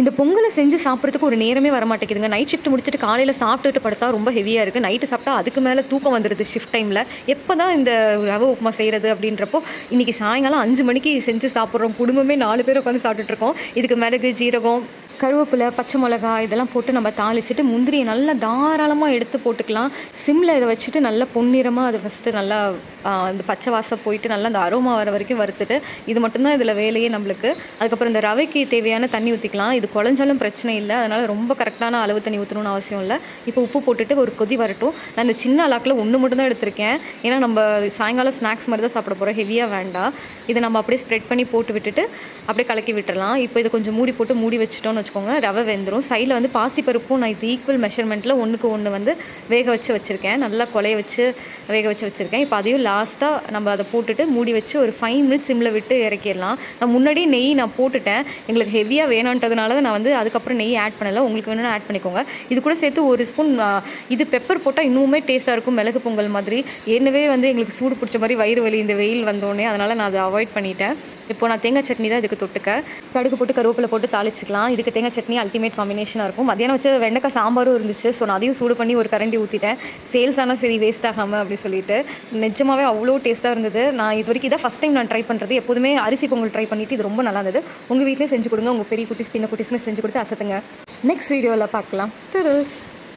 இந்த பொங்கலை செஞ்சு சாப்பிட்றதுக்கு ஒரு நேரமே வர மாட்டேங்குதுங்க. நைட் ஷிஃப்ட் முடிச்சுட்டு காலையில் சாப்பிட்டுட்டு படுத்தா ரொம்ப ஹெவியாக இருக்குது. நைட்டு சாப்பிட்டா அதுக்கு மேலே தூக்கம் வந்துடுது ஷிஃப்ட் டைமில். எப்போ தான் இந்த ரவை உப்புமா செய்கிறது அப்படின்றப்போ இன்றைக்கி சாயங்காலம் 5 மணிக்கு செஞ்சு சாப்பிட்றோம். குடும்பமே 4 பேர் உட்காந்து சாப்பிட்டுட்ருக்கோம். இதுக்கு மிளகு, ஜீரகம், கருவேப்பிலை, பச்சை மிளகா இதெல்லாம் போட்டு நம்ம தாளிச்சிட்டு முந்திரியை நல்லா தாராளமாக எடுத்து போட்டுக்கலாம். சிம்மில் இதை வச்சுட்டு நல்லா பொன்னிறமாக அதை ஃபஸ்ட்டு நல்லா இந்த பச்சை வாசம் போயிட்டு நல்லா அந்த அரோமா வர வரைக்கும் வறுத்துட்டு, இது மட்டும்தான் இதில் வேலையே நம்மளுக்கு. அதுக்கப்புறம் இந்த ரவைக்கு தேவையான தண்ணி ஊற்றிக்கலாம். இது குழஞ்சாலும் பிரச்சனை இல்லை, அதனால் ரொம்ப கரெக்டான அளவு தண்ணி ஊற்றணும்னு அவசியம் இல்லை. இப்போ உப்பு போட்டுட்டு ஒரு கொதி வரட்டும். நான் இந்த சின்ன அலாக்கில் ஒன்று மட்டும் தான் எடுத்திருக்கேன். ஏன்னா நம்ம சாயங்காலம் ஸ்நாக்ஸ் மாதிரி தான் சாப்பிட போகிறோம், ஹெவியாக வேண்டாம். இதை நம்ம அப்படியே ஸ்ப்ரெட் பண்ணி போட்டு விட்டுட்டு அப்படியே கலக்கி விட்டுடலாம். இப்போ இதை கொஞ்சம் மூடி போட்டு மூடி வச்சுட்டோன்னு வச்சுக்கோங்க, ரவை வெந்துடும். சைடில் வந்து பாசிப்பருப்பும் நான் இது ஈக்குவல் மெஷர்மெண்ட்டில் 1க்கு 1 வந்து வேக வச்சுருக்கேன். நல்லா கொலைய வச்சு வேக வச்சுருக்கேன். இப்போ அதையும் லாஸ்ட்டாக நம்ம அதை போட்டுட்டு மூடி வச்சு ஒரு 5 மினிட்ஸ் சிம்மில் விட்டு இறக்கிடலாம். நான் முன்னாடியே நெய் நான் போட்டுட்டேன். எங்களுக்கு ஹெவியாக வேணான்றதுனால தான் நான் வந்து அதுக்கப்புறம் நெய் ஆட் பண்ணலை. உங்களுக்கு வேணும்னா ஆட் பண்ணிக்கோங்க. இது கூட சேர்த்து ஒரு ஸ்பூன் இது பெப்பர் போட்டால் இன்னுமே டேஸ்ட்டாக இருக்கும், மிளகு பொங்கல் மாதிரி. ஏற்கனவே வந்து எங்களுக்கு சூடு பிடிச்ச மாதிரி வயிறு வலி இந்த வெயில் வந்தோடனே, அதனால் நான் அதை அவாய்ட் பண்ணிட்டேன். இப்போ நான் தேங்காய் சட்னி தான் இதுக்கு தொட்டுக்க. கடுகு போட்டு கருவேப்பிலை போட்டு தாளிச்சிக்கலாம். இதுக்கு தேங்காய் சட்னி அல்டிமேட் காம்பினேஷனாக இருக்கும். மதியானம் வச்சு வெண்டைக்காய் சாம்பாரும் இருந்துச்சு. ஸோ நான் அதையும் சூடு பண்ணி ஒரு கரண்டி ஊற்றிட்டேன். சேல்ஸ் ஆனால் சரி வேஸ்ட் ஆகாமல் அப்படின்னு சொல்லிட்டு. நிஜமாகவே அவ்வளோ டேஸ்ட்டாக இருந்தது. நான் இது வரைக்கும் இதான் ஃபஸ்ட் டைம் நான் ட்ரை பண்ணுறது. எப்போதுமே அரிசி பொங்கல் ட்ரை பண்ணிவிட்டு இது ரொம்ப நல்லா இருந்தது. உங்கள் வீட்டிலே செஞ்சு கொடுங்க. உங்கள் பெரிய குட்டிஸ் சின்ன குட்டிஸ்னு செஞ்சு கொடுத்து அசத்துங்க. நெக்ஸ்ட் வீடியோவில் பார்க்கலாம். தில்ஸ்.